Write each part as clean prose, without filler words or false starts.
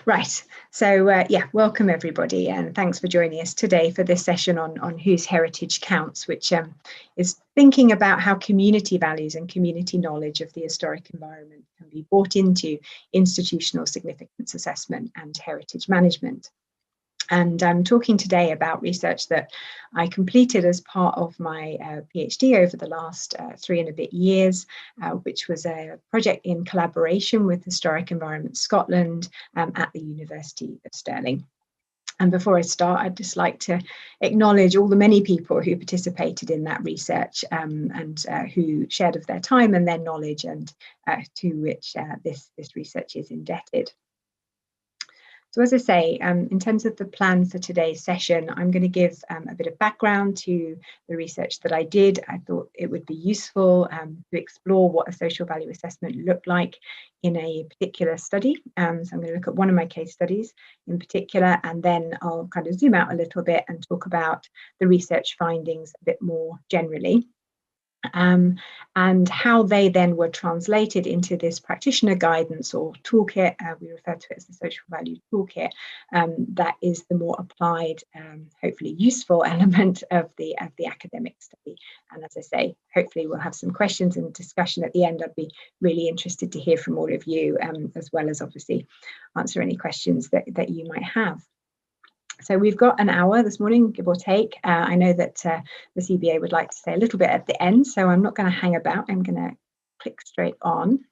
Right, so yeah, welcome everybody, and thanks for joining us today for this session on Whose Heritage Counts, which is thinking about how community values and community knowledge of the historic environment can be brought into institutional significance assessment and heritage management. And I'm talking today about research that I completed as part of my PhD over the last 3 and a bit years, which was a project in collaboration with Historic Environment Scotland at the University of Stirling. And before I start, I'd just like to acknowledge all the many people who participated in that research and who shared of their time and their knowledge, and to which this research is indebted. So as I say, in terms of the plan for today's session, I'm going to give a bit of background to the research that I did. I thought it would be useful to explore what a social value assessment looked like in a particular study. So I'm going to look at one of my case studies in particular, and then I'll kind of zoom out a little bit and talk about the research findings a bit more generally. And how they then were translated into this practitioner guidance or toolkit. We refer to it as the social value toolkit. That is the more applied, hopefully useful element of the academic study. And as I say, hopefully we'll have some questions and discussion at the end. I'd be really interested to hear from all of you, as well as obviously answer any questions that you might have. So we've got an hour this morning, give or take. I know that the CBA would like to say a little bit at the end, so I'm not going to hang about. I'm going to click straight on.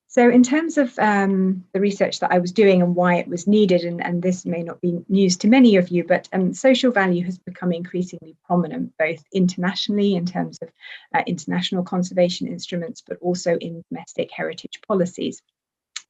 So in terms of the research that I was doing and why it was needed, and this may not be news to many of you, but social value has become increasingly prominent, both internationally in terms of international conservation instruments, but also in domestic heritage policies,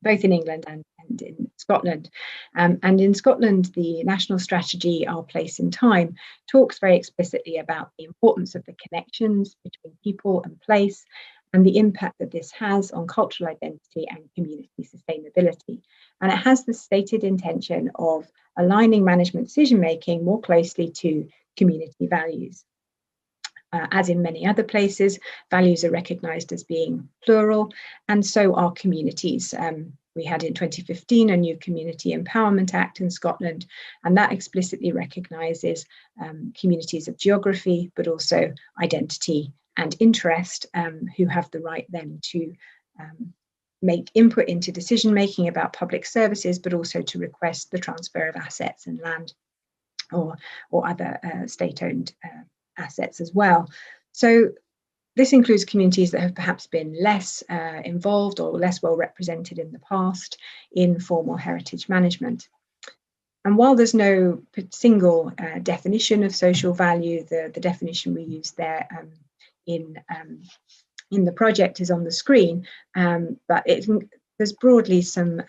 both in England and in Scotland. And in Scotland, the National Strategy, Our Place in Time, talks very explicitly about the importance of the connections between people and place, and the impact that this has on cultural identity and community sustainability. And it has the stated intention of aligning management decision-making more closely to community values. As in many other places, values are recognised as being plural, and so are communities. We had in 2015 a new Community Empowerment Act in Scotland, and that explicitly recognises communities of geography, but also identity and interest, who have the right then to make input into decision making about public services, but also to request the transfer of assets and land or other state-owned assets as well. So this includes communities that have perhaps been less involved or less well represented in the past in formal heritage management. And while there's no single definition of social value, the definition we use there in the project is on the screen, but there's broadly some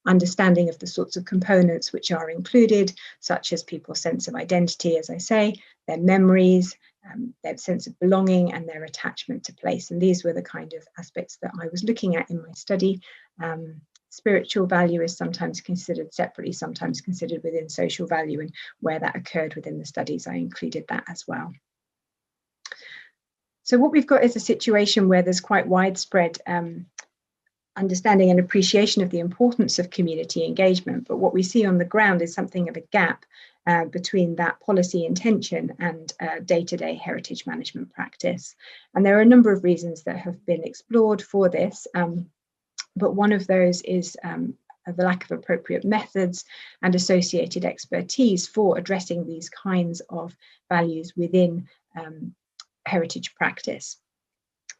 understanding of the sorts of components which are included, such as people's sense of identity, as I say, their memories, their sense of belonging, and their attachment to place. And these were the kind of aspects that I was looking at in my study. Spiritual value is sometimes considered separately, sometimes considered within social value, and where that occurred within the studies, I included that as well. So what we've got is a situation where there's quite widespread understanding and appreciation of the importance of community engagement, but what we see on the ground is something of a gap between that policy intention and day-to-day heritage management practice. And there are a number of reasons that have been explored for this, but one of those is the lack of appropriate methods and associated expertise for addressing these kinds of values within heritage practice.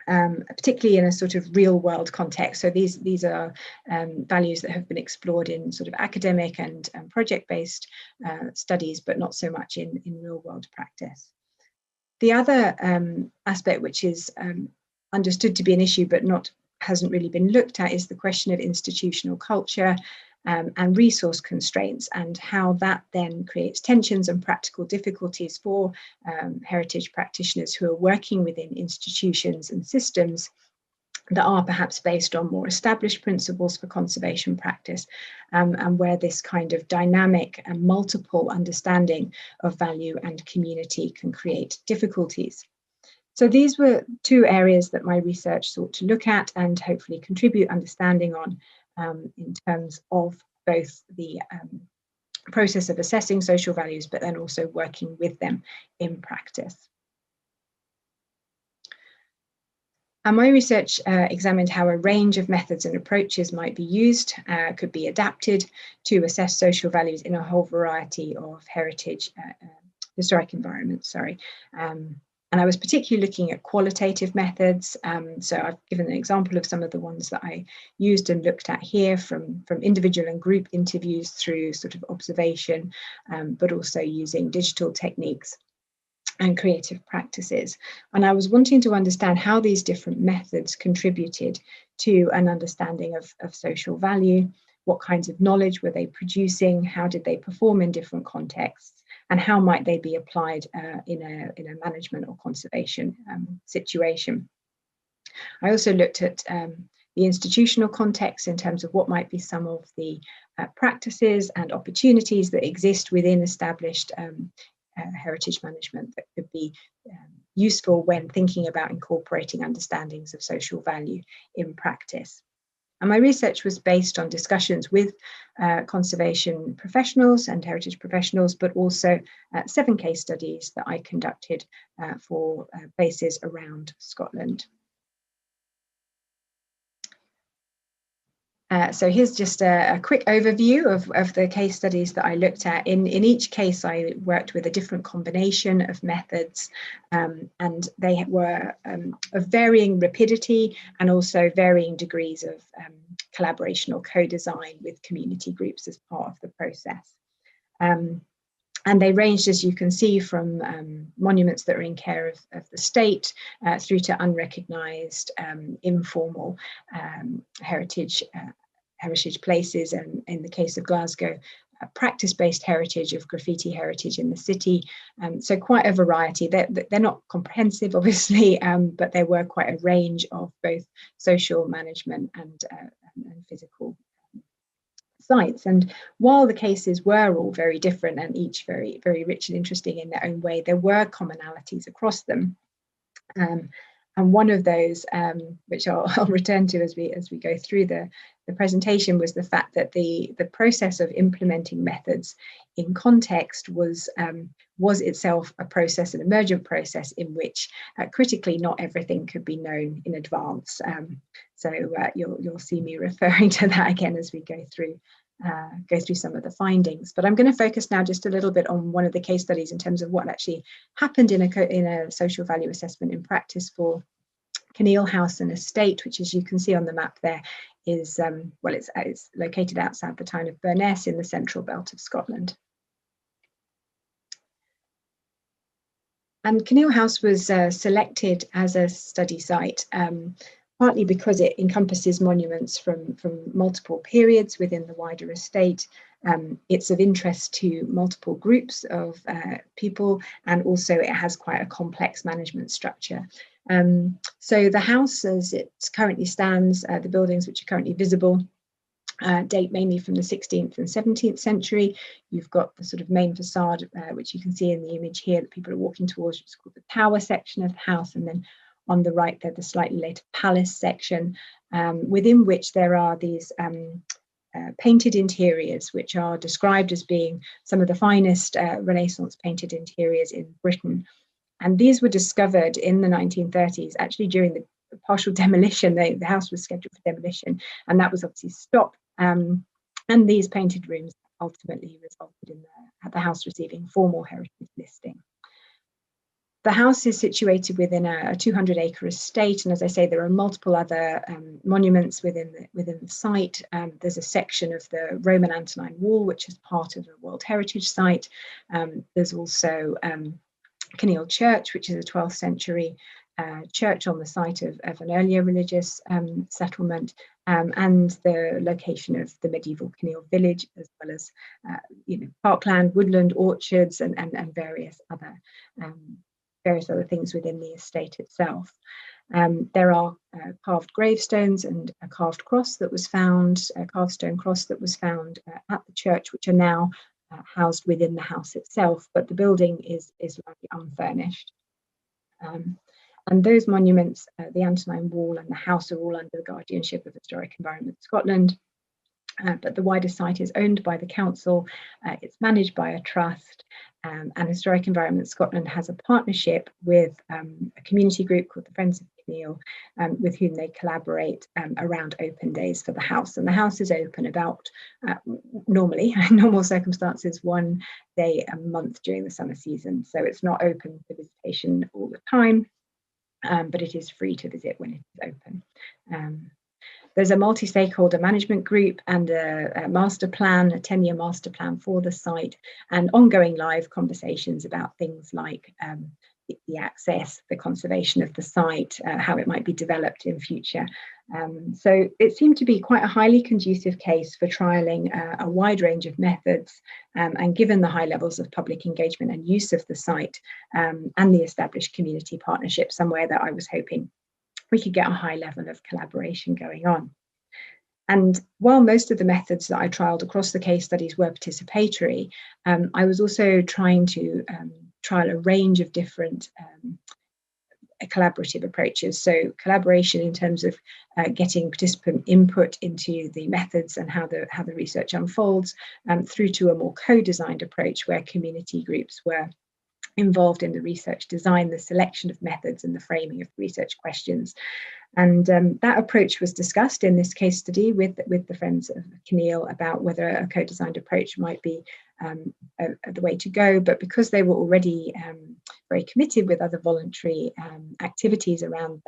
Particularly in a sort of real world context. So these are values that have been explored in sort of academic and project-based studies, but not so much in real world practice. The other aspect which is understood to be an issue but hasn't really been looked at is the question of institutional culture and resource constraints, and how that then creates tensions and practical difficulties for heritage practitioners who are working within institutions and systems that are perhaps based on more established principles for conservation practice, and where this kind of dynamic and multiple understanding of value and community can create difficulties. So these were two areas that my research sought to look at and hopefully contribute understanding on. in terms of both the process of assessing social values, but then also working with them in practice. And my research examined how a range of methods and approaches might be used, could be adapted to assess social values in a whole variety of historic environments, and I was particularly looking at qualitative methods. So I've given an example of some of the ones that I used and looked at here, from individual and group interviews through sort of observation, but also using digital techniques and creative practices. And I was wanting to understand how these different methods contributed to an understanding of social value. What kinds of knowledge were they producing? How did they perform in different contexts? And how might they be applied in a management or conservation situation? I also looked at the institutional context in terms of what might be some of the practices and opportunities that exist within established heritage management that could be useful when thinking about incorporating understandings of social value in practice. And my research was based on discussions with conservation professionals and heritage professionals, but also 7 case studies that I conducted for places around Scotland. So here's just a quick overview of the case studies that I looked at. In each case, I worked with a different combination of methods, and they were of varying rapidity and also varying degrees of collaboration or co-design with community groups as part of the process. And they ranged, as you can see, from monuments that are in care of the state through to unrecognised, informal heritage places, and in the case of Glasgow, practice-based heritage of graffiti heritage in the city. So quite a variety. They're not comprehensive, obviously, but there were quite a range of both social management and physical sites. And while the cases were all very different and each very, very rich and interesting in their own way, there were commonalities across them. And one of those, which I'll return to as we go through the presentation, was the fact that the process of implementing methods in context was itself a process, an emergent process in which critically not everything could be known in advance. So you'll see me referring to that again as we go through some of the findings. But I'm going to focus now just a little bit on one of the case studies in terms of what actually happened in a social value assessment in practice for Kinneil House and Estate, which, as you can see on the map there, is it's located outside the town of Burness in the central belt of Scotland. And Kinneil House was selected as a study site partly because it encompasses monuments from multiple periods within the wider estate. It's of interest to multiple groups of people, and also it has quite a complex management structure. So the house, as it currently stands, the buildings which are currently visible, date mainly from the 16th and 17th century. You've got the sort of main facade, which you can see in the image here that people are walking towards, which is called the tower section of the house, and then on the right there, the slightly later palace section, within which there are these painted interiors, which are described as being some of the finest Renaissance painted interiors in Britain. And these were discovered in the 1930s, actually during the partial demolition. The house was scheduled for demolition, and that was obviously stopped. And these painted rooms ultimately resulted in the house receiving formal heritage listing. The house is situated within a 200-acre estate, and as I say, there are multiple other monuments within the site. There's a section of the Roman Antonine Wall, which is part of a World Heritage Site. There's also Kinneil Church, which is a 12th century church on the site of an earlier religious settlement, and the location of the medieval Kinneil village, as well as parkland, woodland, orchards, and various other things within the estate itself. There are carved gravestones and a carved cross that was found, a carved stone cross that was found at the church, which are now housed within the house itself, but the building is largely unfurnished. And those monuments, the Antonine Wall and the house, are all under the guardianship of Historic Environment Scotland. but the wider site is owned by the council, it's managed by a trust, and Historic Environment Scotland has a partnership with a community group called the Friends of Kinneil, with whom they collaborate around open days for the house. And the house is open about, normally, in normal circumstances, 1 day a month during the summer season. So it's not open for visitation all the time, but it is free to visit when it is open. There's a multi-stakeholder management group and a master plan, a 10-year master plan for the site, and ongoing live conversations about things like the access, the conservation of the site, how it might be developed in future. So it seemed to be quite a highly conducive case for trialling a wide range of methods, and given the high levels of public engagement and use of the site, and the established community partnership, somewhere that I was hoping we could get a high level of collaboration going on. And while most of the methods that I trialled across the case studies were participatory, I was also trying to trial a range of different collaborative approaches. So collaboration in terms of getting participant input into the methods and how the research unfolds, through to a more co-designed approach where community groups were involved in the research design, the selection of methods and the framing of research questions. And that approach was discussed in this case study with the Friends of Kinneil about whether a co-designed approach might be the way to go. But because they were already very committed with other voluntary activities around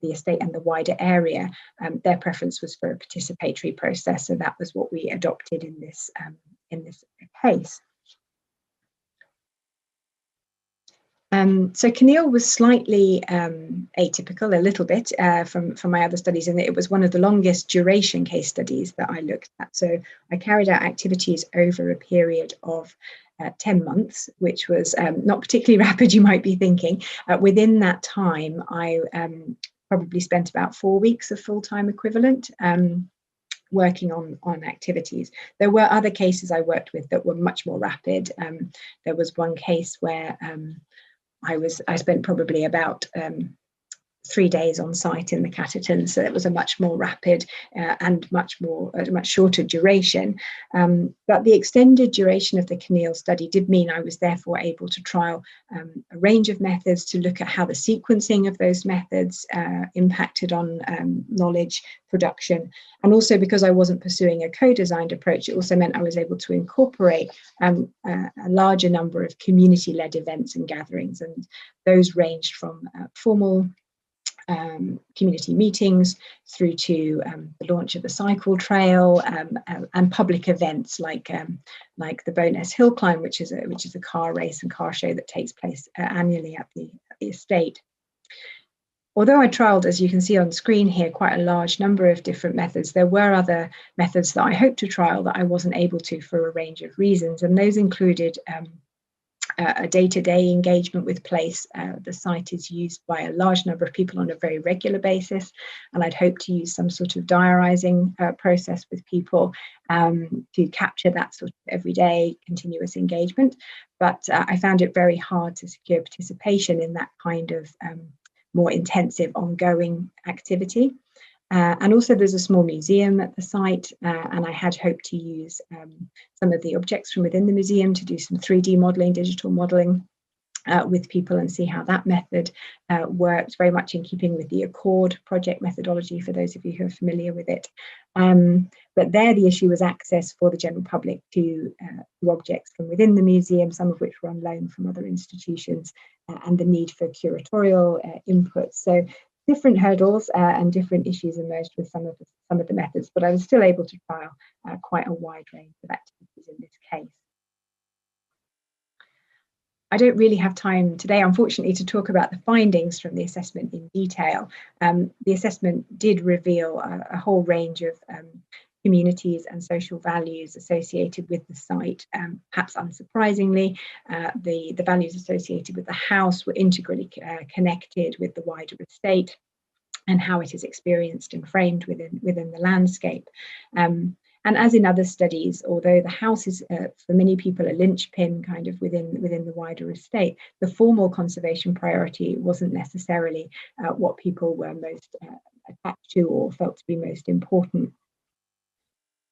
the estate and the wider area, their preference was for a participatory process. So that was what we adopted in this case. So Kinneil was slightly atypical, a little bit, from my other studies, in that it was one of the longest duration case studies that I looked at. So I carried out activities over a period of 10 months, which was not particularly rapid, you might be thinking. Within that time, I probably spent about 4 weeks of full-time equivalent working on activities. There were other cases I worked with that were much more rapid. There was one case where I spent probably about 3 days on site in the Catterton, so it was a much more rapid and much shorter duration. But the extended duration of the Kinneil study did mean I was therefore able to trial a range of methods to look at how the sequencing of those methods impacted on knowledge production. And also, because I wasn't pursuing a co-designed approach, it also meant I was able to incorporate a larger number of community-led events and gatherings, and those ranged from formal community meetings through to the launch of a cycle trail, and public events like the Bowness Hill Climb, which is a car race and car show that takes place annually at the estate. Although I trialled, as you can see on screen here, quite a large number of different methods, there were other methods that I hoped to trial that I wasn't able to for a range of reasons, and those included a day-to-day engagement with place. The site is used by a large number of people on a very regular basis, and I'd hope to use some sort of diarising process with people to capture that sort of everyday continuous engagement. But I found it very hard to secure participation in that kind of more intensive ongoing activity. And also there's a small museum at the site, and I had hoped to use some of the objects from within the museum to do some 3D modelling, digital modelling with people and see how that method worked, very much in keeping with the Accord project methodology, for those of you who are familiar with it. But there the issue was access for the general public to objects from within the museum, some of which were on loan from other institutions, and the need for curatorial input. So different hurdles and different issues emerged with some of the methods, but I was still able to trial quite a wide range of activities in this case. I don't really have time today, unfortunately, to talk about the findings from the assessment in detail. The assessment did reveal a whole range of communities and social values associated with the site. Perhaps unsurprisingly, the values associated with the house were integrally connected with the wider estate and how it is experienced and framed within the landscape. And as in other studies, although the house is for many people a linchpin kind of within the wider estate, the formal conservation priority wasn't necessarily what people were most attached to or felt to be most important.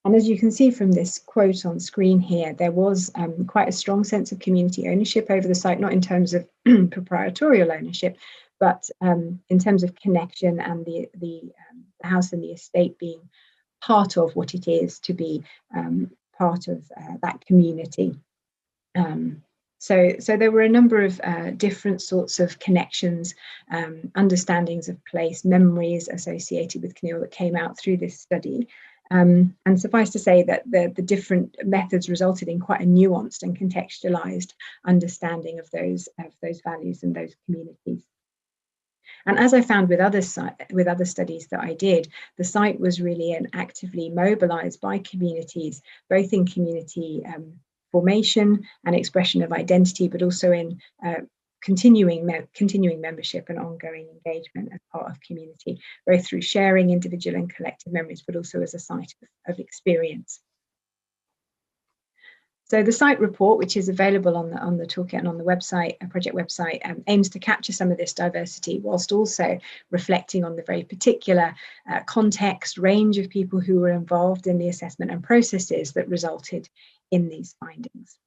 And as you can see from this quote on screen here, there was quite a strong sense of community ownership over the site, not in terms of proprietorial ownership, but in terms of connection and the house and the estate being part of what it is to be part of that community. So there were a number of different sorts of connections, understandings of place, memories associated with Kinneil that came out through this study. And suffice to say that the different methods resulted in quite a nuanced and contextualized understanding of those values and those communities. And as I found with other studies that I did, the site was really actively mobilized by communities, both in community formation and expression of identity, but also in continuing membership and ongoing engagement as part of community, both through sharing individual and collective memories, but also as a site of experience. So the site report, which is available on the toolkit and on the website, project website, aims to capture some of this diversity whilst also reflecting on the very particular context, range of people who were involved in the assessment and processes that resulted in these findings.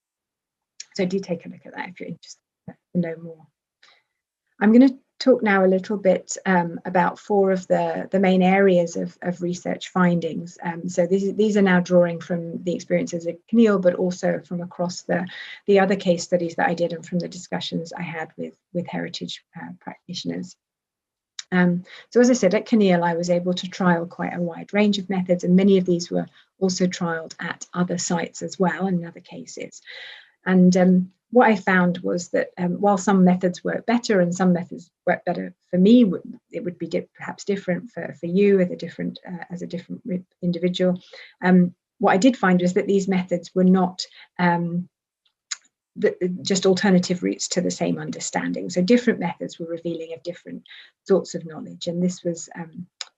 So do take a look at that if you're interested to know more. I'm going to talk now a little bit about four of the main areas of research findings. So these are now drawing from the experiences of Kinneil, but also from across the other case studies that I did and from the discussions I had with heritage practitioners. So as I said, at Kinneil, I was able to trial quite a wide range of methods, and many of these were also trialed at other sites as well in other cases. And what I found was that while some methods work better and some methods work better for me, it would be perhaps different for you as a different individual. What I did find was that these methods were not just alternative routes to the same understanding. So different methods were revealing of different sorts of knowledge, and this was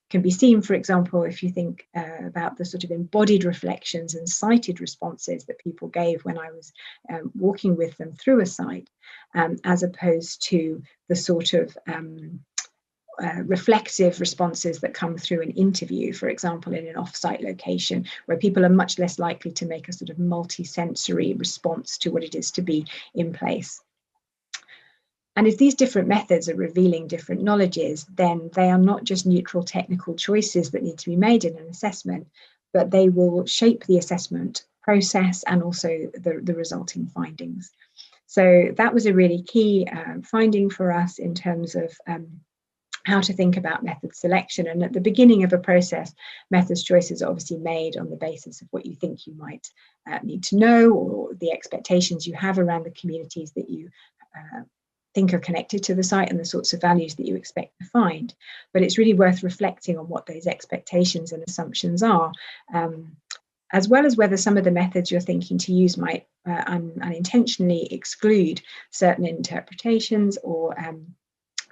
can be seen, for example, if you think about the sort of embodied reflections and cited responses that people gave when I was walking with them through a site, as opposed to the sort of reflexive responses that come through an interview, for example, in an off-site location, where people are much less likely to make a sort of multi-sensory response to what it is to be in place. And if these different methods are revealing different knowledges, then they are not just neutral technical choices that need to be made in an assessment, but they will shape the assessment process and also the resulting findings. So that was a really key finding for us in terms of how to think about method selection. And at the beginning of a process, methods choices are obviously made on the basis of what you think you might need to know, or the expectations you have around the communities that you think are connected to the site and the sorts of values that you expect to find. But it's really worth reflecting on what those expectations and assumptions are, as well as whether some of the methods you're thinking to use might unintentionally exclude certain interpretations or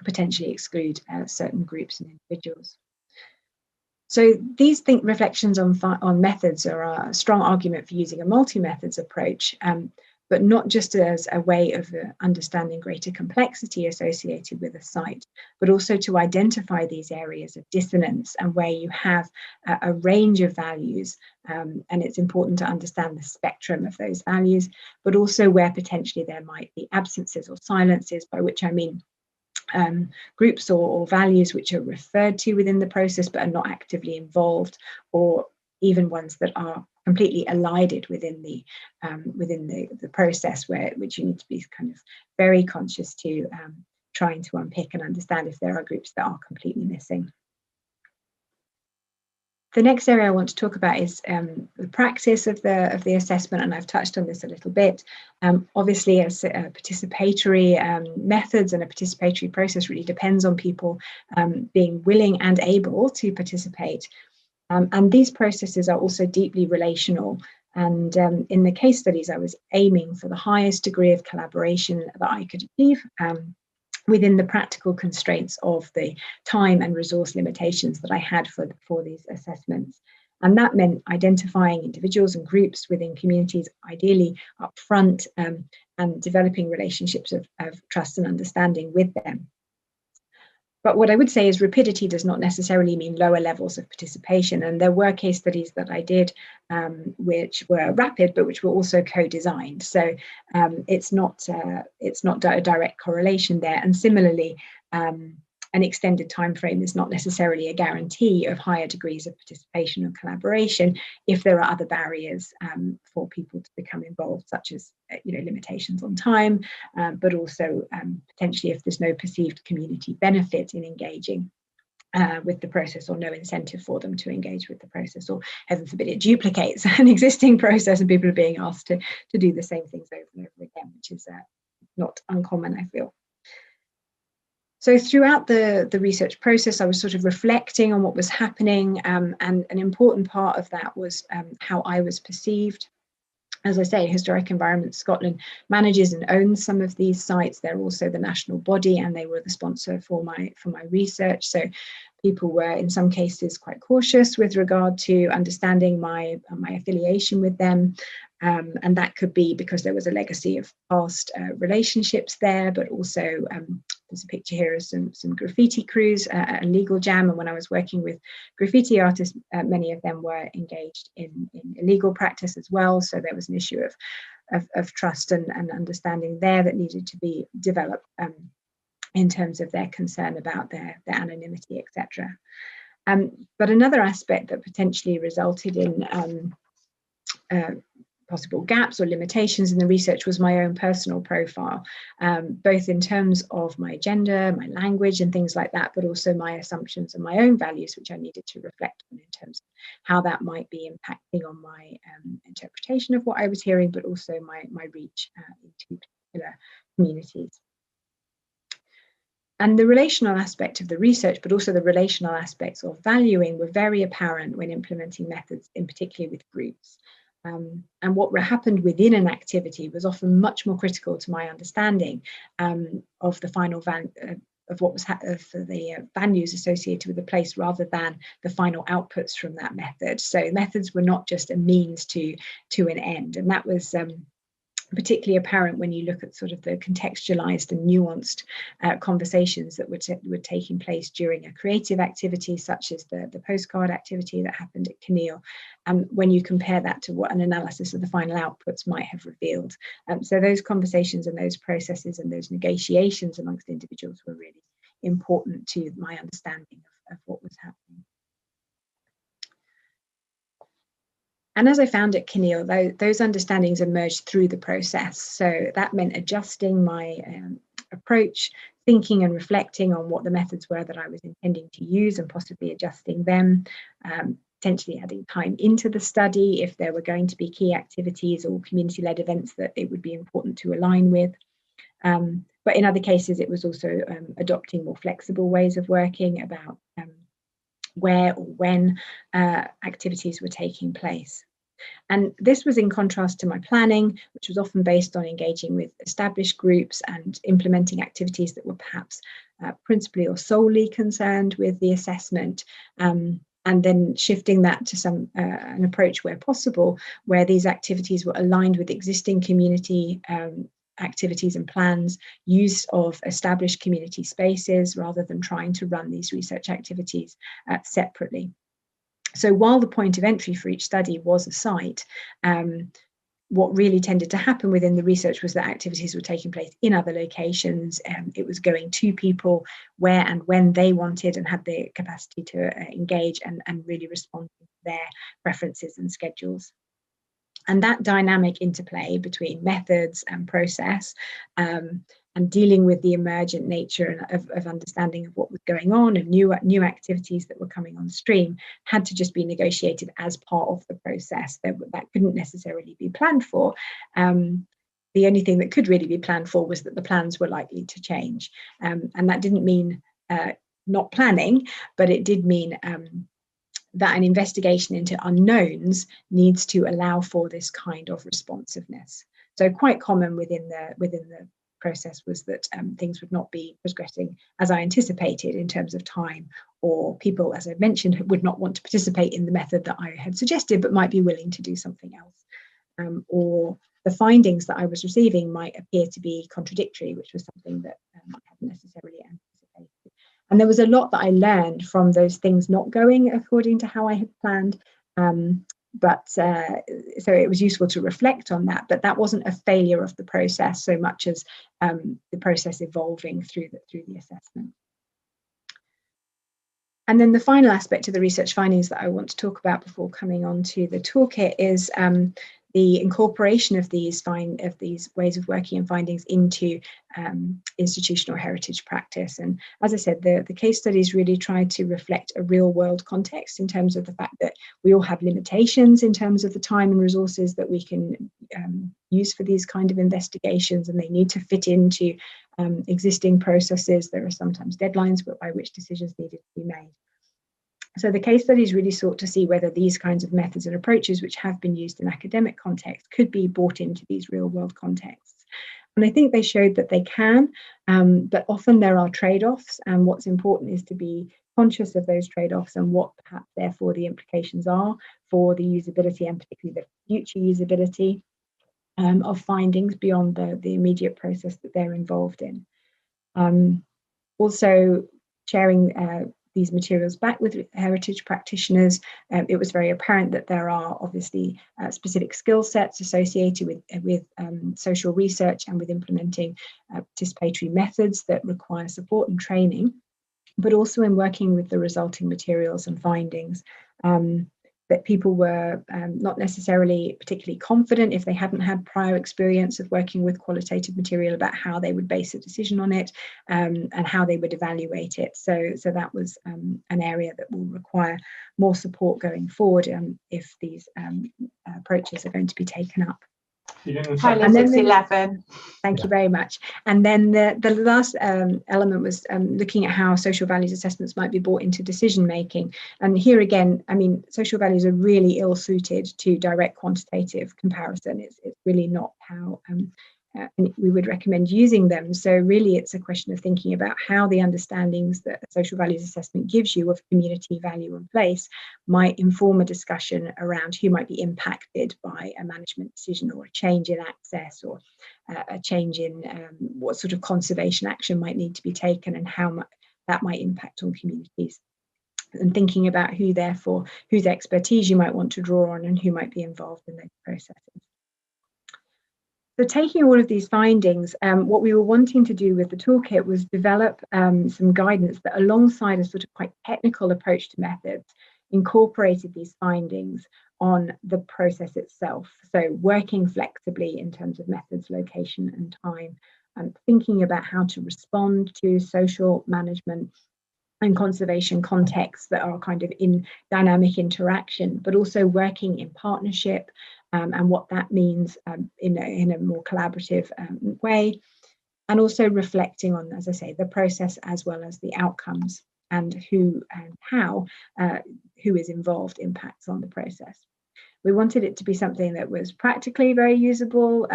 potentially exclude certain groups and individuals. So these reflections on methods are a strong argument for using a multi-methods approach, but not just as a way of understanding greater complexity associated with a site, but also to identify these areas of dissonance and where you have a range of values. And it's important to understand the spectrum of those values, but also where potentially there might be absences or silences, by which I mean groups or values which are referred to within the process but are not actively involved, or even ones that are completely elided within the process, which you need to be kind of very conscious to trying to unpick and understand if there are groups that are completely missing. The next area I want to talk about is the practice of the assessment, and I've touched on this a little bit. Obviously, as participatory methods and a participatory process really depends on people being willing and able to participate. And these processes are also deeply relational. And in the case studies, I was aiming for the highest degree of collaboration that I could achieve within the practical constraints of the time and resource limitations that I had for these assessments. And that meant identifying individuals and groups within communities, ideally up front, and developing relationships of trust and understanding with them. But what I would say is rapidity does not necessarily mean lower levels of participation. And there were case studies that I did which were rapid, but which were also co-designed. So it's not a direct correlation there. And similarly, an extended time frame is not necessarily a guarantee of higher degrees of participation or collaboration if there are other barriers for people to become involved, such as limitations on time, but also potentially if there's no perceived community benefit in engaging with the process, or no incentive for them to engage with the process, or heaven forbid it duplicates an existing process and people are being asked to do the same things over and over again, which is not uncommon, I feel. So throughout the research process, I was sort of reflecting on what was happening, and an important part of that was how I was perceived. As I say, Historic Environment Scotland manages and owns some of these sites. They're also the national body, and they were the sponsor for my research. So people were in some cases quite cautious with regard to understanding my affiliation with them. And that could be because there was a legacy of past relationships there, but also there's a picture here of some graffiti crews at a legal jam. And when I was working with graffiti artists, many of them were engaged in illegal practice as well. So there was an issue of trust and understanding there that needed to be developed in terms of their concern about their anonymity, etc. But another aspect that potentially resulted in possible gaps or limitations in the research was my own personal profile, both in terms of my gender, my language and things like that, but also my assumptions and my own values, which I needed to reflect on in terms of how that might be impacting on my interpretation of what I was hearing, but also my reach into particular communities. And the relational aspect of the research, but also the relational aspects of valuing, were very apparent when implementing methods, in particular with groups. And what happened within an activity was often much more critical to my understanding of the final of what was the values associated with the place, rather than the final outputs from that method. So methods were not just a means to an end, and that was particularly apparent when you look at sort of the contextualized and nuanced conversations that were taking place during a creative activity, such as the postcard activity that happened at Kinneil, when you compare that to what an analysis of the final outputs might have revealed. So those conversations and those processes and those negotiations amongst individuals were really important to my understanding of what was happening. And as I found at Kinneil, those understandings emerged through the process. So that meant adjusting my approach, thinking and reflecting on what the methods were that I was intending to use, and possibly adjusting them, potentially adding time into the study if there were going to be key activities or community-led events that it would be important to align with. But in other cases, it was also adopting more flexible ways of working about where or when activities were taking place. And this was in contrast to my planning, which was often based on engaging with established groups and implementing activities that were perhaps principally or solely concerned with the assessment, and then shifting that to an approach where possible, where these activities were aligned with existing community activities and plans, use of established community spaces, rather than trying to run these research activities separately. So while the point of entry for each study was a site, what really tended to happen within the research was that activities were taking place in other locations, and it was going to people where and when they wanted and had the capacity to engage and really respond to their preferences and schedules. And that dynamic interplay between methods and process, and dealing with the emergent nature of understanding of what was going on and new activities that were coming on stream, had to just be negotiated as part of the process. That couldn't necessarily be planned for. The only thing that could really be planned for was that the plans were likely to change. And that didn't mean not planning, but it did mean that an investigation into unknowns needs to allow for this kind of responsiveness. So quite common within the process was that things would not be progressing as I anticipated in terms of time, or people, as I mentioned, would not want to participate in the method that I had suggested, but might be willing to do something else. Or the findings that I was receiving might appear to be contradictory, which was something that I hadn't necessarily anticipated. And there was a lot that I learned from those things not going according to how I had planned. So it was useful to reflect on that, but that wasn't a failure of the process so much as the process evolving through the assessment. And then the final aspect of the research findings that I want to talk about before coming on to the toolkit is the incorporation of these ways of working and findings into institutional heritage practice. And as I said, the case studies really tried to reflect a real world context in terms of the fact that we all have limitations in terms of the time and resources that we can use for these kind of investigations, and they need to fit into existing processes. There are sometimes deadlines by which decisions needed to be made. So the case studies really sought to see whether these kinds of methods and approaches, which have been used in academic contexts, could be brought into these real world contexts. And I think they showed that they can, but often there are trade-offs, and what's important is to be conscious of those trade-offs and what perhaps therefore the implications are for the usability and particularly the future usability of findings beyond the immediate process that they're involved in. Also sharing these materials back with heritage practitioners, it was very apparent that there are obviously specific skill sets associated with social research and with implementing participatory methods that require support and training, but also in working with the resulting materials and findings. That people were not necessarily particularly confident if they hadn't had prior experience of working with qualitative material about how they would base a decision on it and how they would evaluate it. So that was an area that will require more support going forward if these approaches are going to be taken up. Highlight 11. Thank you very much. And then the last element was looking at how social values assessments might be brought into decision making. And here again, I mean, social values are really ill-suited to direct quantitative comparison. It's really not how we would recommend using them. So really it's a question of thinking about how the understandings that a social values assessment gives you of community, value and place might inform a discussion around who might be impacted by a management decision or a change in access or a change in what sort of conservation action might need to be taken and how that might impact on communities. And thinking about whose expertise you might want to draw on and who might be involved in those processes. So taking all of these findings, what we were wanting to do with the toolkit was develop some guidance that alongside a sort of quite technical approach to methods, incorporated these findings on the process itself. So working flexibly in terms of methods, location and time, and thinking about how to respond to social management and conservation contexts that are kind of in dynamic interaction, but also working in partnership and what that means in a more collaborative way, and also reflecting on, as I say, the process as well as the outcomes and who and how who is involved impacts on the process. We wanted it to be something that was practically very usable,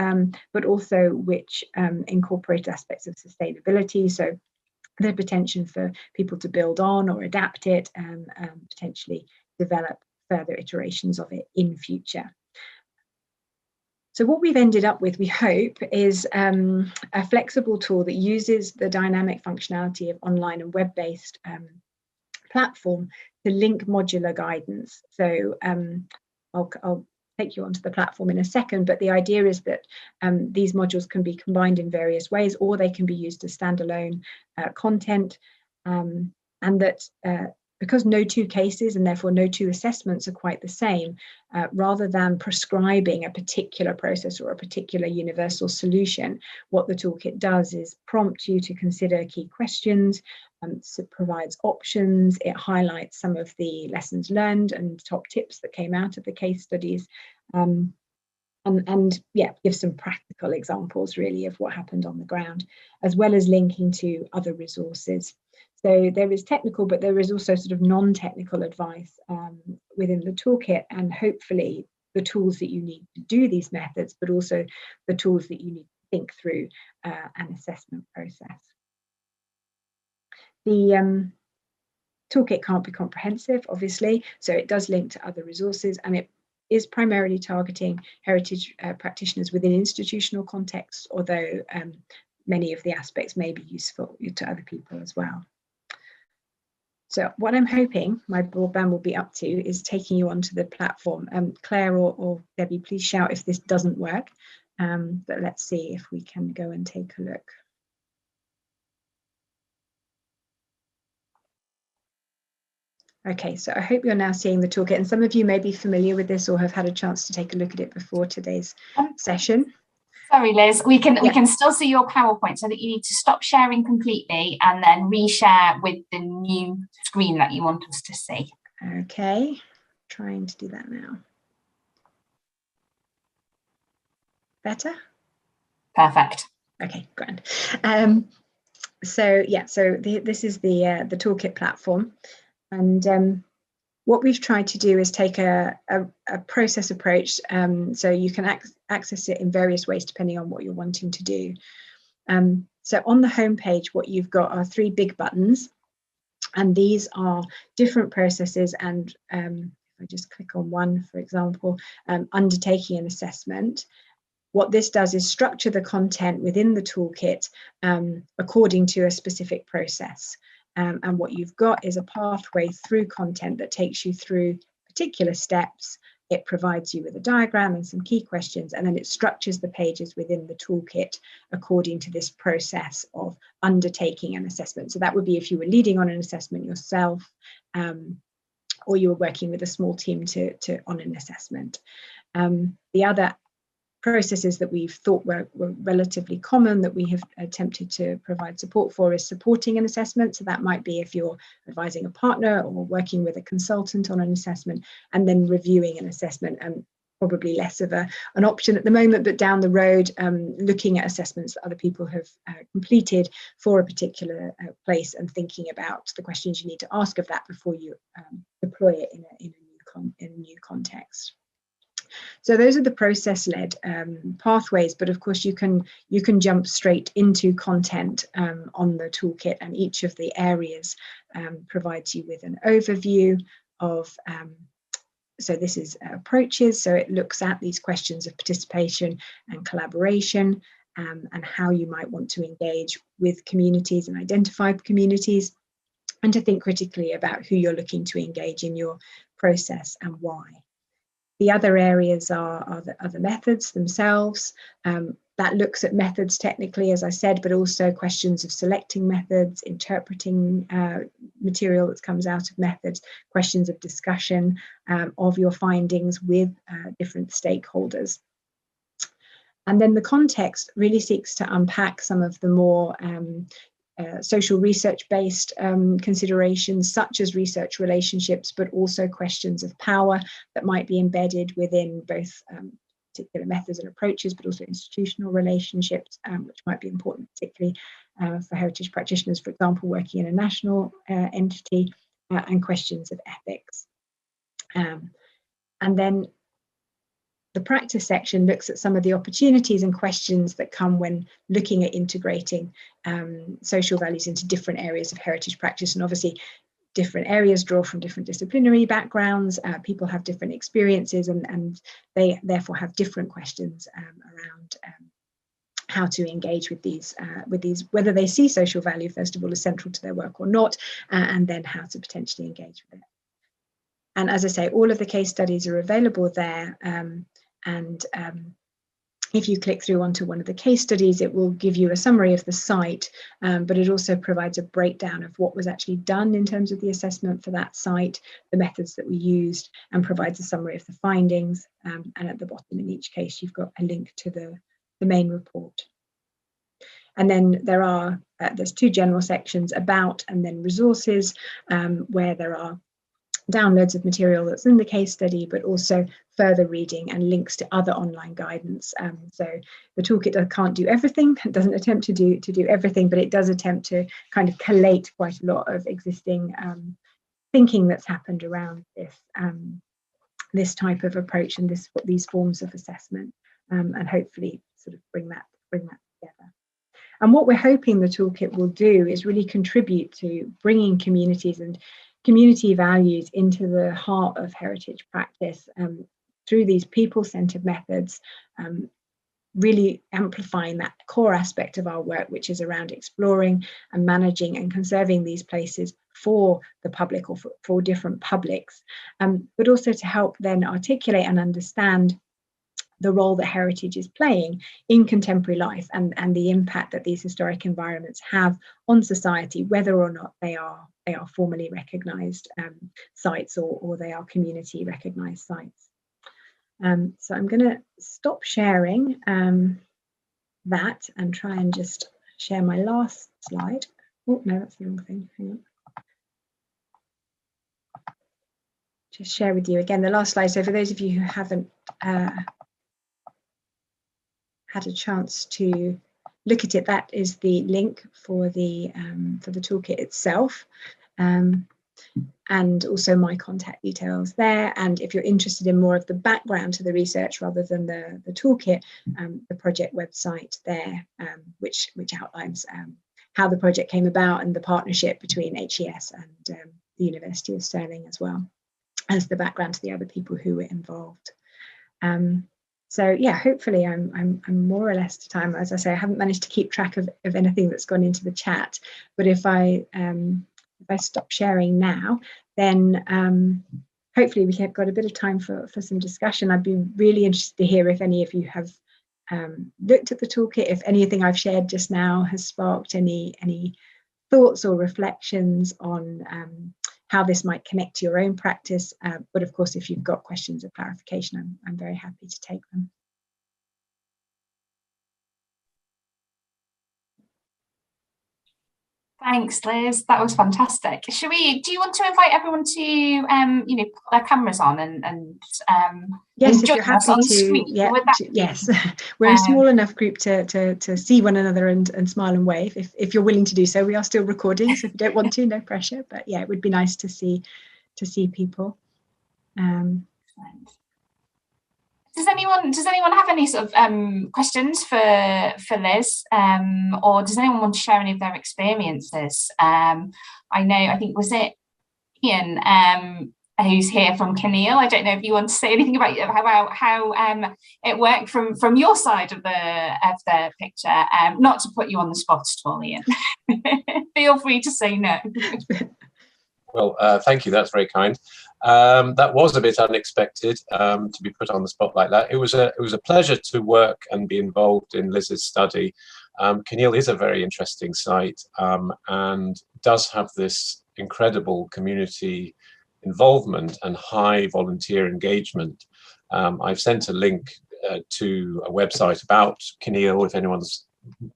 but also which incorporated aspects of sustainability. So the potential for people to build on or adapt it and potentially develop further iterations of it in future. So what we've ended up with, we hope, is a flexible tool that uses the dynamic functionality of online and web-based platform to link modular guidance. So I'll take you onto the platform in a second, but the idea is that these modules can be combined in various ways, or they can be used as standalone content, and that because no two cases and therefore no two assessments are quite the same, rather than prescribing a particular process or a particular universal solution, what the toolkit does is prompt you to consider key questions. So it provides options, it highlights some of the lessons learned and top tips that came out of the case studies, and yeah, give some practical examples really of what happened on the ground, as well as linking to other resources. So there is technical, but there is also sort of non-technical advice within the toolkit, and hopefully the tools that you need to do these methods, but also the tools that you need to think through an assessment process. The toolkit can't be comprehensive, obviously, so it does link to other resources, and it is primarily targeting heritage practitioners within institutional contexts, although many of the aspects may be useful to other people as well. So what I'm hoping my broadband will be up to is taking you onto the platform. Claire or Debbie, please shout if this doesn't work. But let's see if we can go and take a look. Okay, so I hope you're now seeing the toolkit, and some of you may be familiar with this or have had a chance to take a look at it before today's session. Sorry, Liz, we can still see your PowerPoint, so that you need to stop sharing completely and then reshare with the new screen that you want us to see. Okay, trying to do that now. Better? Perfect. Okay, grand. So this is the toolkit platform, and what we've tried to do is take a process approach, so you can access it in various ways depending on what you're wanting to do. So on the home page, what you've got are 3 big buttons, and these are different processes. And if I just click on one, for example, undertaking an assessment. What this does is structure the content within the toolkit according to a specific process. And what you've got is a pathway through content that takes you through particular steps. It provides you with a diagram and some key questions, and then it structures the pages within the toolkit according to this process of undertaking an assessment. So that would be if you were leading on an assessment yourself, or you were working with a small team on an assessment. The other processes that we've thought were relatively common that we have attempted to provide support for is supporting an assessment. So that might be if you're advising a partner or working with a consultant on an assessment, and then reviewing an assessment, and probably less of an option at the moment, but down the road, looking at assessments that other people have completed for a particular place, and thinking about the questions you need to ask of that before you deploy it in a new context. So those are the process-led pathways, but of course you can jump straight into content on the toolkit, and each of the areas provides you with an overview of, so this is approaches, so it looks at these questions of participation and collaboration, and how you might want to engage with communities and identify communities, and to think critically about who you're looking to engage in your process and why. The other areas are the methods themselves. That looks at methods technically, as I said, but also questions of selecting methods, interpreting material that comes out of methods, questions of discussion of your findings with different stakeholders. And then the context really seeks to unpack some of the more social research-based considerations, such as research relationships, but also questions of power that might be embedded within both particular methods and approaches, but also institutional relationships, which might be important, particularly for heritage practitioners, for example, working in a national entity, and questions of ethics. And then the practice section looks at some of the opportunities and questions that come when looking at integrating social values into different areas of heritage practice. And obviously, different areas draw from different disciplinary backgrounds. People have different experiences, and they therefore have different questions around how to engage with these, whether they see social value, first of all, as central to their work or not, and then how to potentially engage with it. And as I say, all of the case studies are available there. If you click through onto one of the case studies, it will give you a summary of the site, but it also provides a breakdown of what was actually done in terms of the assessment for that site, the methods that we used, and provides a summary of the findings. And at the bottom in each case, you've got a link to the main report. And then there's 2 general sections, about and then resources, where there are downloads of material that's in the case study, but also further reading and links to other online guidance. So the toolkit can't do everything, it doesn't attempt to do everything, but it does attempt to kind of collate quite a lot of existing thinking that's happened around this type of approach and these forms of assessment, and hopefully sort of bring that together. And what we're hoping the toolkit will do is really contribute to bringing communities and community values into the heart of heritage practice through these people-centered methods, really amplifying that core aspect of our work, which is around exploring and managing and conserving these places for the public or for different publics, but also to help then articulate and understand the role that heritage is playing in contemporary life, and the impact that these historic environments have on society, whether or not they are formally recognised sites or they are community recognised sites. So I'm going to stop sharing that and try and just share my last slide. Oh no, that's the wrong thing. Hang on. Just share with you again the last slide. So for those of you who haven't had a chance to look at it, that is the link for the toolkit itself, and also my contact details there. And if you're interested in more of the background to the research rather than the toolkit, the project website there, which outlines how the project came about and the partnership between HES and the University of Stirling, as well as the background to the other people who were involved. So yeah, hopefully I'm more or less to time. As I say, I haven't managed to keep track of anything that's gone into the chat, but if I stop sharing now, then hopefully we have got a bit of time for some discussion. I'd be really interested to hear if any of you have looked at the toolkit, if anything I've shared just now has sparked any thoughts or reflections on how this might connect to your own practice. But of course, if you've got questions or clarification, I'm very happy to take them. Thanks, Liz. That was fantastic. Do you want to invite everyone to, put their cameras on and yes, if you're happy to, yeah, yes. We're a small enough group to see one another and smile and wave. If you're willing to do so, we are still recording, so if you don't want to, no pressure. But yeah, it would be nice to see people. Does anyone have any sort of questions for Liz, or does anyone want to share any of their experiences? I think was it Ian who's here from Kinneil. I don't know if you want to say anything about how it worked from your side of the picture. Not to put you on the spot at all, Ian. Feel free to say no. Well, thank you. That's very kind. That was a bit unexpected to be put on the spot like that. It was a pleasure to work and be involved in Liz's study. Kinneil is a very interesting site and does have this incredible community involvement and high volunteer engagement. I've sent a link to a website about Kinneil if anyone's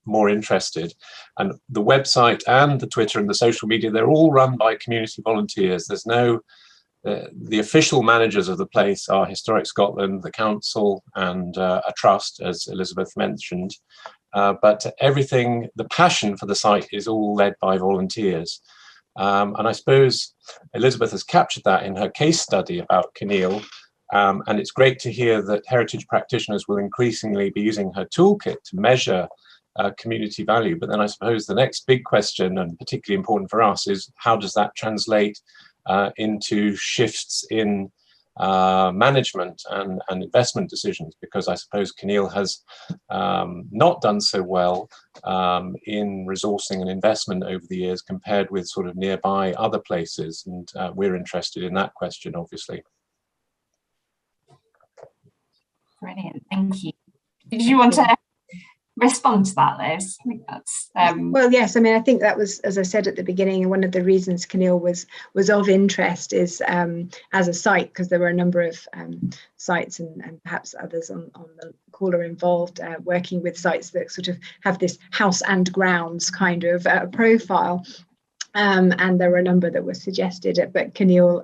more interested, and the website and the Twitter and the social media, they're all run by community volunteers. There's no the official managers of the place are Historic Scotland, the council, and a trust, as Elizabeth mentioned, but everything, the passion for the site is all led by volunteers. And I suppose Elizabeth has captured that in her case study about Kinneil, and it's great to hear that heritage practitioners will increasingly be using her toolkit to measure community value. But then I suppose the next big question, and particularly important for us, is how does that translate into shifts in management and investment decisions? Because I suppose Kinneil has not done so well in resourcing and investment over the years compared with sort of nearby other places, and we're interested in that question, obviously. Brilliant, thank you. Did you want to respond to that, Liz? I think that's well, yes. I mean, I think that was, as I said at the beginning, and one of the reasons Kinneil was of interest is as a site, because there were a number of sites and perhaps others on the call are involved working with sites that sort of have this house and grounds kind of profile, and there were a number that were suggested, but Kinneil,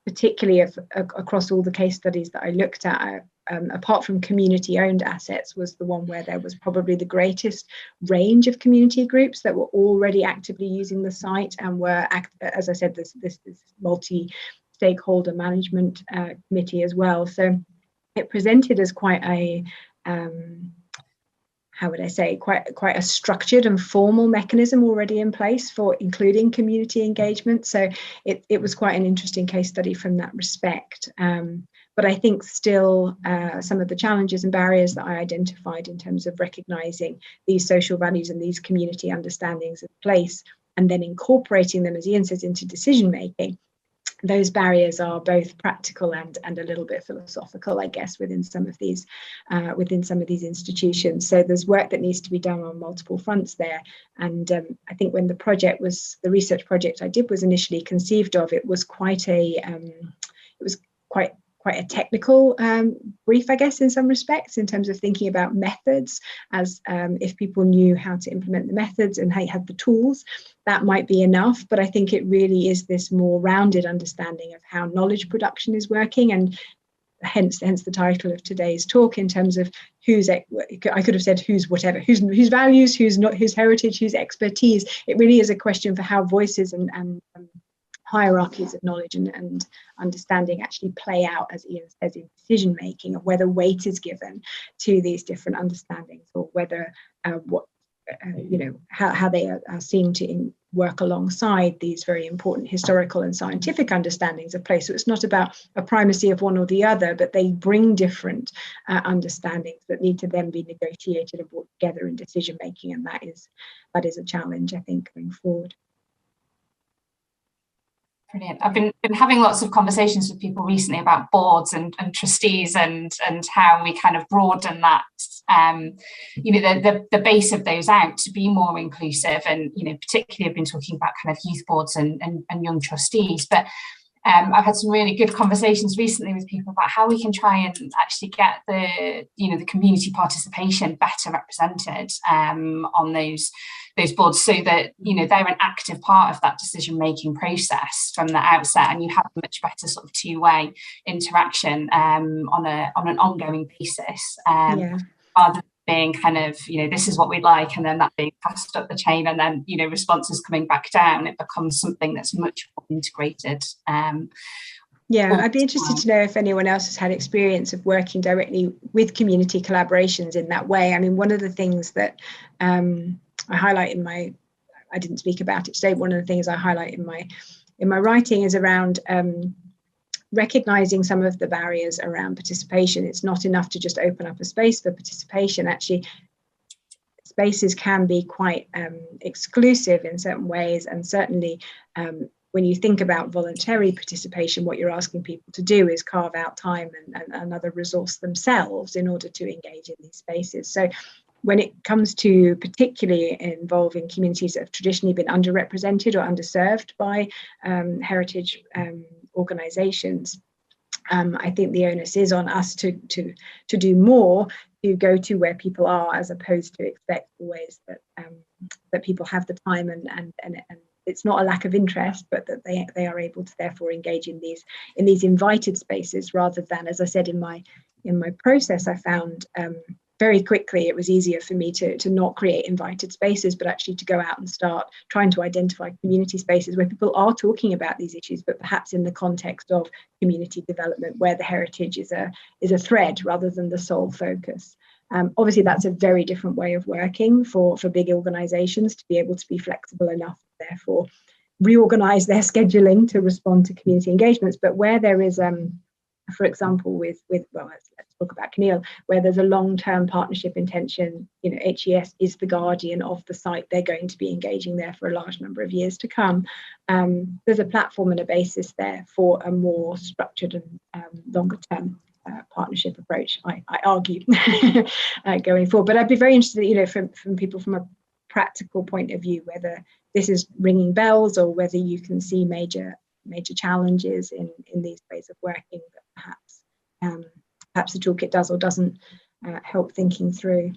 particularly across all the case studies that I looked at, apart from community-owned assets, was the one where there was probably the greatest range of community groups that were already actively using the site and were, as I said, this multi-stakeholder management committee as well. So it presented as quite a how would I say, quite a structured and formal mechanism already in place for including community engagement. So it was quite an interesting case study from that respect. But I think still some of the challenges and barriers that I identified in terms of recognising these social values and these community understandings of place and then incorporating them, as Ian says, into decision making, those barriers are both practical and a little bit philosophical, I guess, within some of these institutions. So there's work that needs to be done on multiple fronts there. And I think when the research project I did was initially conceived of, it was quite a technical brief, I guess, in some respects, in terms of thinking about methods, as if people knew how to implement the methods and had the tools, that might be enough. But I think it really is this more rounded understanding of how knowledge production is working, and hence the title of today's talk, in terms of I could have said whose values, whose heritage, whose expertise. It really is a question for how voices and hierarchies of knowledge and understanding actually play out, as Ian says, in decision making, of whether weight is given to these different understandings, or whether how they are seen to work alongside these very important historical and scientific understandings of place. So it's not about a primacy of one or the other, but they bring different understandings that need to then be negotiated and brought together in decision making, and that is a challenge, I think, going forward. Brilliant. I've been having lots of conversations with people recently about boards and trustees and how we kind of broaden that, the base of those out to be more inclusive. And, particularly I've been talking about kind of youth boards and young trustees. But I've had some really good conversations recently with people about how we can try and actually get the community participation better represented on those boards, so that they're an active part of that decision making process from the outset, and you have a much better sort of two-way interaction on an ongoing basis, rather than being kind of this is what we'd like, and then that being passed up the chain, and then responses coming back down. It becomes something that's much more integrated. I'd be interested to know if anyone else has had experience of working directly with community collaborations in that way. I mean, one of the things that I highlight I didn't speak about it today, one of the things I highlight in my writing is around recognizing some of the barriers around participation. It's not enough to just open up a space for participation. Actually, spaces can be quite exclusive in certain ways, and certainly when you think about voluntary participation, what you're asking people to do is carve out time and another resource themselves in order to engage in these spaces. So when it comes to particularly involving communities that have traditionally been underrepresented or underserved by heritage organisations, I think the onus is on us to do more, to go to where people are, as opposed to expect always that people have the time and it's not a lack of interest, but that they are able to therefore engage in these invited spaces, rather than, as I said in my process, I found very quickly it was easier for me to not create invited spaces, but actually to go out and start trying to identify community spaces where people are talking about these issues, but perhaps in the context of community development, where the heritage is a thread rather than the sole focus. Obviously, that's a very different way of working for big organisations to be able to be flexible enough, therefore reorganise their scheduling to respond to community engagements. But where there is, for example, with let's talk about Keneal, where there's a long-term partnership intention, HES is the guardian of the site. They're going to be engaging there for a large number of years to come. There's a platform and a basis there for a more structured and longer-term partnership approach, I argue, going forward. But I'd be very interested, from people from a practical point of view, whether this is ringing bells or whether you can see major challenges in these ways of working that perhaps the toolkit does or doesn't help thinking through.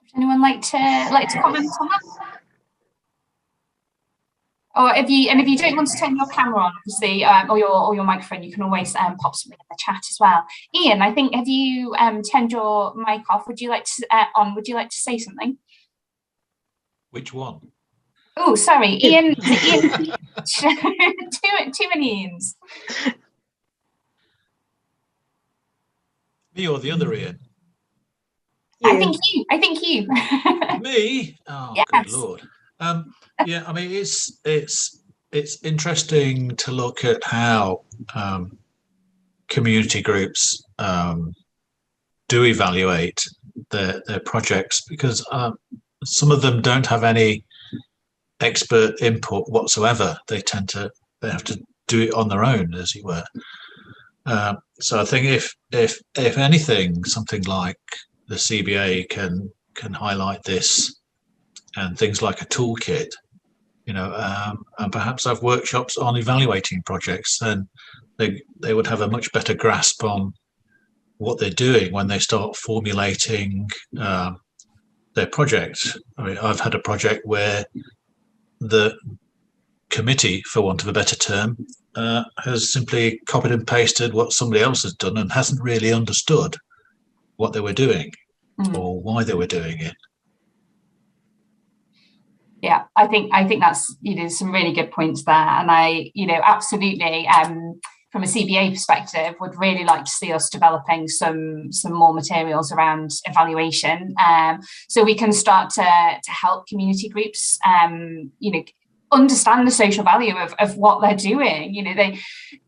Would anyone like to comment on that? Or if you don't want to turn your camera on, obviously, or your microphone, you can always pop something in the chat as well. Ian, I think, have you turned your mic off? Would you like to on? Would you like to say something? Which one? Oh, sorry, Ian. Ian. too many Ians. Me or the other Ian? I think you. Me? Oh, yes. Good Lord. Yeah, I mean, it's interesting to look at how community groups do evaluate their projects, because some of them don't have any expert input whatsoever. They have to do it on their own, as it were. So I think if anything, something like the CBA can highlight this, and things like a toolkit, and perhaps have workshops on evaluating projects, then they would have a much better grasp on what they're doing when they start formulating their project. I mean, I've had a project where the committee, for want of a better term, has simply copied and pasted what somebody else has done and hasn't really understood what they were doing or why they were doing it. Yeah, I think that's some really good points there, and I absolutely from a CBA perspective would really like to see us developing some more materials around evaluation, so we can start to help community groups understand the social value of what they're doing.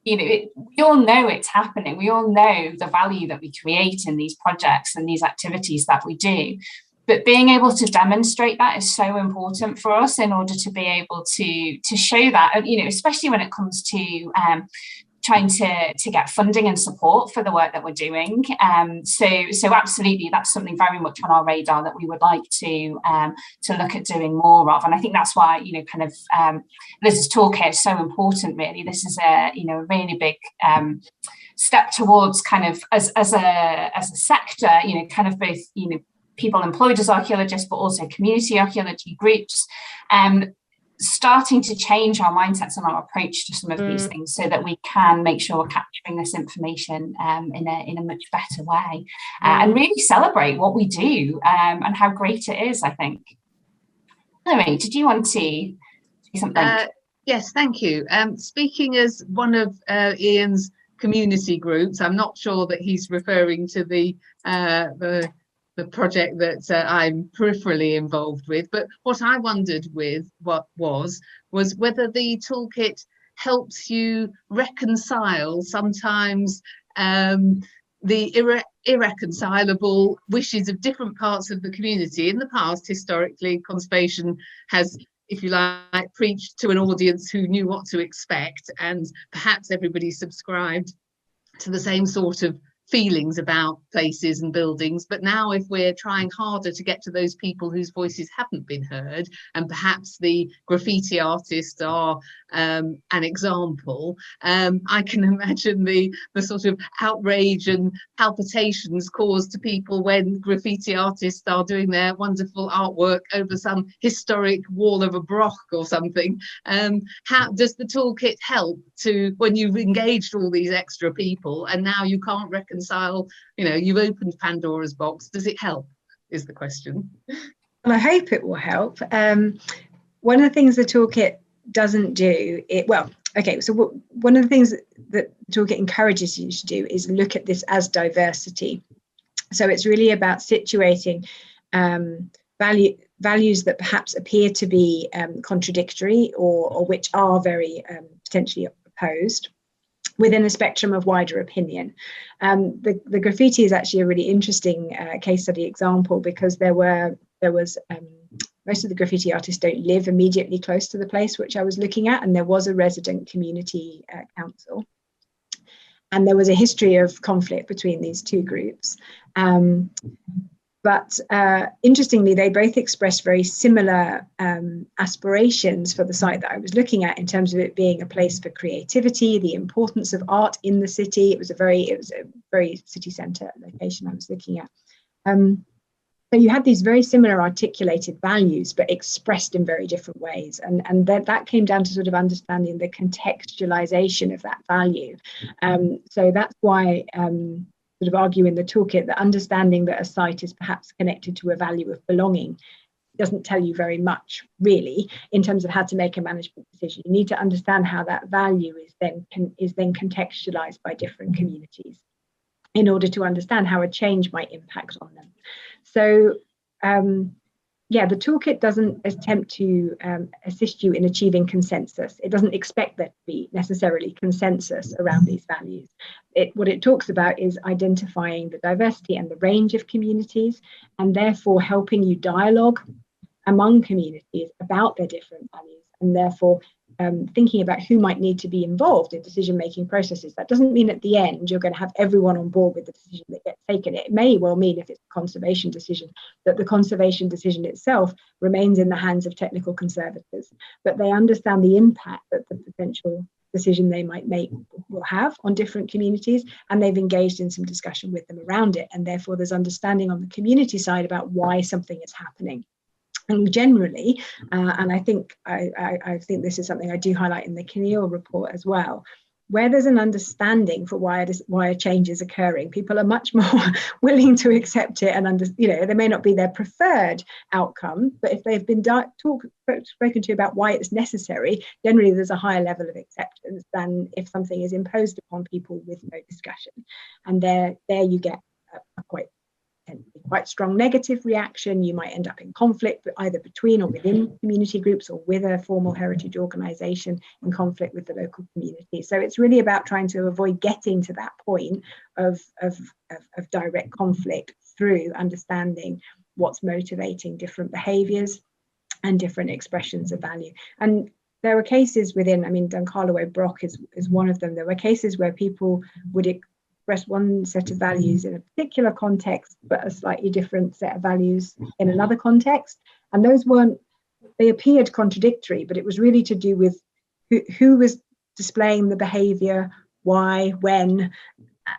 We all know it's happening. We all know the value that we create in these projects and these activities that we do. But being able to demonstrate that is so important for us in order to be able to show that, especially when it comes to trying to get funding and support for the work that we're doing. So absolutely, that's something very much on our radar that we would like to look at doing more of. And I think that's why Liz's toolkit is so important. Really, this is a really big step towards kind of as a sector, kind of both people employed as archaeologists, but also community archaeology groups, starting to change our mindsets and our approach to some of these things, so that we can make sure we're capturing this information in a much better way, and really celebrate what we do and how great it is, I think. Hilary, did you want to say something? Yes, thank you. Speaking as one of Ian's community groups, I'm not sure that he's referring to the project that I'm peripherally involved with, but what I wondered was whether the toolkit helps you reconcile sometimes the irreconcilable wishes of different parts of the community. In the past, historically, conservation has, if you like, preached to an audience who knew what to expect, and perhaps everybody subscribed to the same sort of feelings about places and buildings. But now, if we're trying harder to get to those people whose voices haven't been heard, and perhaps the graffiti artists are an example, I can imagine the sort of outrage and palpitations caused to people when graffiti artists are doing their wonderful artwork over some historic wall of a broch or something. How does the toolkit help to, when you've engaged all these extra people and now you can't reconcile, you've opened Pandora's box, does it help, is the question. Well, I hope it will help. One of the things the toolkit doesn't do, one of the things that the toolkit encourages you to do is look at this as diversity. So it's really about situating values that perhaps appear to be contradictory or which are very potentially opposed within a spectrum of wider opinion. The graffiti is actually a really interesting case study example, because there was most of the graffiti artists don't live immediately close to the place which I was looking at, and there was a resident community council, and there was a history of conflict between these two groups. But interestingly, they both expressed very similar aspirations for the site that I was looking at, in terms of it being a place for creativity, the importance of art in the city. It was a very city centre location I was looking at. So you had these very similar articulated values, but expressed in very different ways. And that came down to sort of understanding the contextualization of that value. So that's why sort of argue in the toolkit that understanding that a site is perhaps connected to a value of belonging doesn't tell you very much, really, in terms of how to make a management decision. You need to understand how that value is then contextualized by different communities in order to understand how a change might impact on them. So the toolkit doesn't attempt to assist you in achieving consensus. It doesn't expect there to be necessarily consensus around these values. What it talks about is identifying the diversity and the range of communities, and therefore helping you dialogue among communities about their different values, and therefore thinking about who might need to be involved in decision-making processes. That doesn't mean at the end you're going to have everyone on board with the decision that gets taken. It may well mean, if it's a conservation decision, that the conservation decision itself remains in the hands of technical conservators, but they understand the impact that the potential decision they might make will have on different communities, and they've engaged in some discussion with them around it, and therefore there's understanding on the community side about why something is happening. And generally, and I think this is something I do highlight in the Keneal report as well, where there's an understanding for why a change is occurring, people are much more willing to accept it, and they may not be their preferred outcome, but if they've been spoken to about why it's necessary, generally there's a higher level of acceptance than if something is imposed upon people with no discussion. And there you get a quite strong negative reaction. You might end up in conflict, either between or within community groups, or with a formal heritage organisation in conflict with the local community. So it's really about trying to avoid getting to that point of direct conflict through understanding what's motivating different behaviours and different expressions of value. And there were cases within, Duncan Brock is one of them. There were cases where people would express one set of values in a particular context, but a slightly different set of values in another context. And they appeared contradictory, but it was really to do with who was displaying the behaviour, why, when,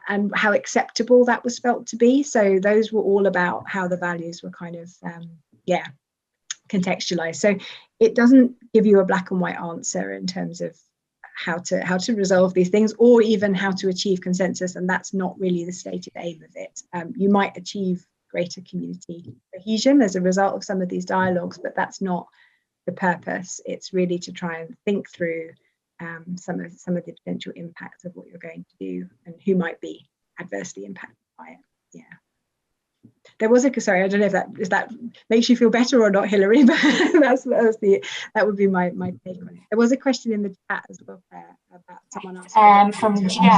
and how acceptable that was felt to be. So those were all about how the values were kind of, contextualised. So it doesn't give you a black and white answer in terms of how to resolve these things, or even how to achieve consensus, and that's not really the stated aim of it. You might achieve greater community cohesion as a result of some of these dialogues, but that's not the purpose. It's really to try and think through some of the potential impacts of what you're going to do and who might be adversely impacted by it. Yeah. There was sorry, I don't know if that makes you feel better or not, Hilary, but that would be my take on it. There was a question in the chat as well about someone asking from Jen.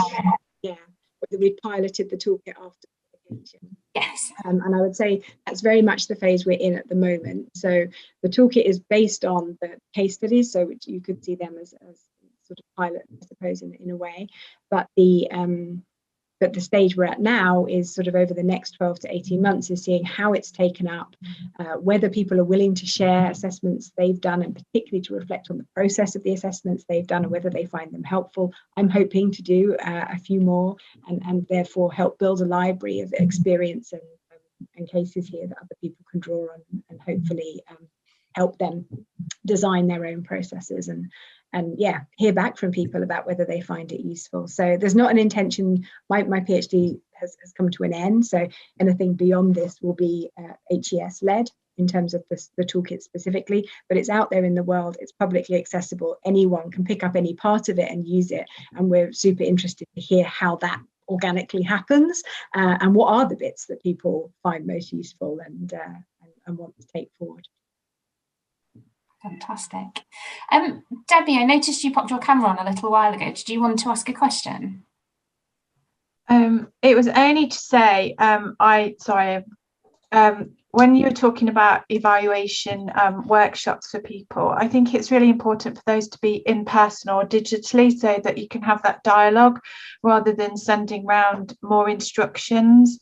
Yeah, whether we piloted the toolkit after publication. Yes. And I would say that's very much the phase we're in at the moment. So the toolkit is based on the case studies, so which you could see them as sort of pilot, I suppose, in a way, but the stage we're at now is sort of over the next 12 to 18 months is seeing how it's taken up, whether people are willing to share assessments they've done, and particularly to reflect on the process of the assessments they've done and whether they find them helpful. I'm hoping to do a few more and therefore help build a library of experience and cases here that other people can draw on, and hopefully help them design their own processes and hear back from people about whether they find it useful. So there's not an intention, my PhD has come to an end, so anything beyond this will be HES led in terms of the toolkit specifically, but it's out there in the world, it's publicly accessible, anyone can pick up any part of it and use it, and we're super interested to hear how that organically happens and what are the bits that people find most useful and want to take forward. Fantastic. Debbie, I noticed you popped your camera on a little while ago. Did you want to ask a question? It was only to say, when you were talking about evaluation workshops for people, I think it's really important for those to be in person or digitally, so that you can have that dialogue rather than sending round more instructions.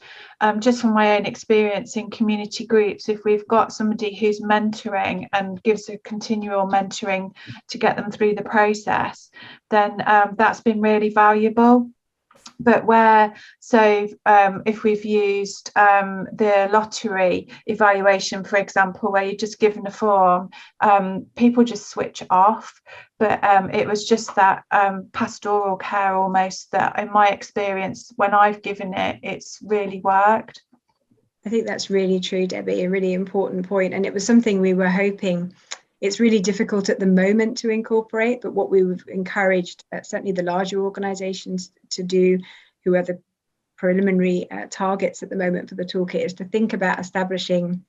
Just from my own experience in community groups, if we've got somebody who's mentoring and gives a continual mentoring to get them through the process, then that's been really valuable. But if we've used the lottery evaluation, for example, where you're just given a form, people just switch off. But it was just that pastoral care almost that, in my experience, when I've given it, it's really worked. I think that's really true, Debbie, a really important point. And it was something we were hoping. It's really difficult at the moment to incorporate, but what we've encouraged, certainly the larger organisations to do, who are the preliminary targets at the moment for the toolkit, is to think about establishing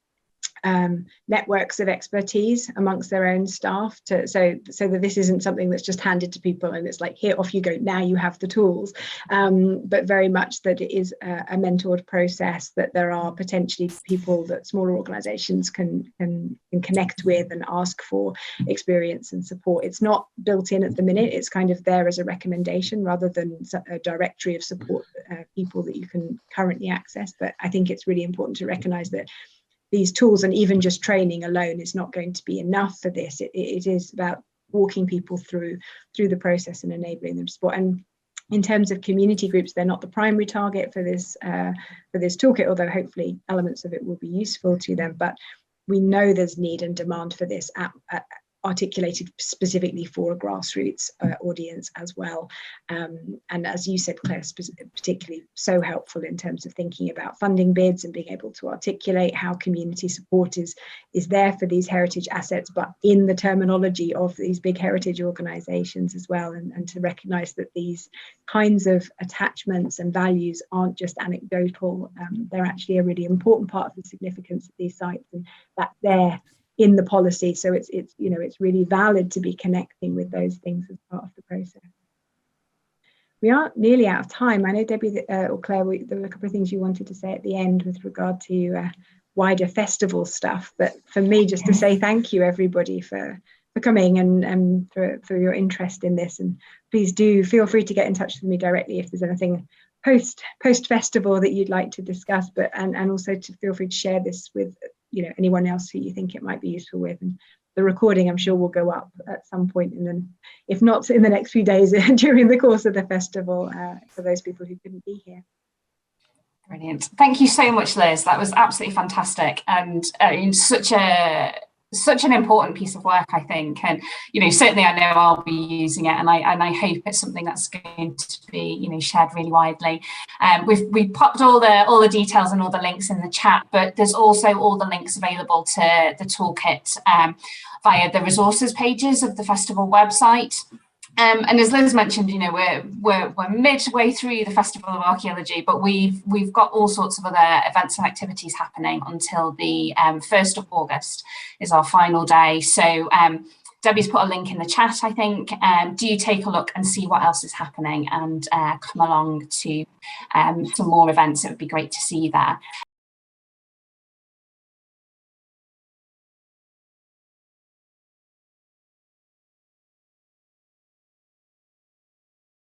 networks of expertise amongst their own staff, so that this isn't something that's just handed to people and it's like, here, off you go, now you have the tools, but very much that it is a mentored process, that there are potentially people that smaller organizations can connect with and ask for experience and support. It's not built in at the minute, it's kind of there as a recommendation rather than a directory of support people that you can currently access. But I think it's really important to recognize that these tools, and even just training alone, is not going to be enough for this. It is about walking people through the process and enabling them to support. And in terms of community groups, they're not the primary target for this toolkit, although hopefully elements of it will be useful to them. But we know there's need and demand for this articulated specifically for a grassroots audience as well. And as you said, Claire, particularly so helpful in terms of thinking about funding bids and being able to articulate how community support is there for these heritage assets, but in the terminology of these big heritage organizations as well, and to recognize that these kinds of attachments and values aren't just anecdotal, they're actually a really important part of the significance of these sites, and that they're in the policy, so it's really valid to be connecting with those things as part of the process. We are nearly out of time. I know Debbie or Claire, there were a couple of things you wanted to say at the end with regard to wider festival stuff, but for me, just to say thank you everybody for coming and for your interest in this, and please do feel free to get in touch with me directly if there's anything post festival that you'd like to discuss, but and also to feel free to share this with anyone else who you think it might be useful with. And the recording, I'm sure, will go up at some point, and then if not in the next few days during the course of the festival, for those people who couldn't be here. Brilliant. Thank you so much, Liz. That was absolutely fantastic, and such an important piece of work, I think. And certainly I know I'll be using it, and I hope it's something that's going to be shared really widely. We've popped all the details and all the links in the chat, but there's also all the links available to the toolkit via the resources pages of the festival website. And as Liz mentioned, we're midway through the Festival of Archaeology, but we've got all sorts of other events and activities happening until the 1st of August is our final day. So Debbie's put a link in the chat, I think. Do take a look and see what else is happening, and come along to some more events. It would be great to see you there.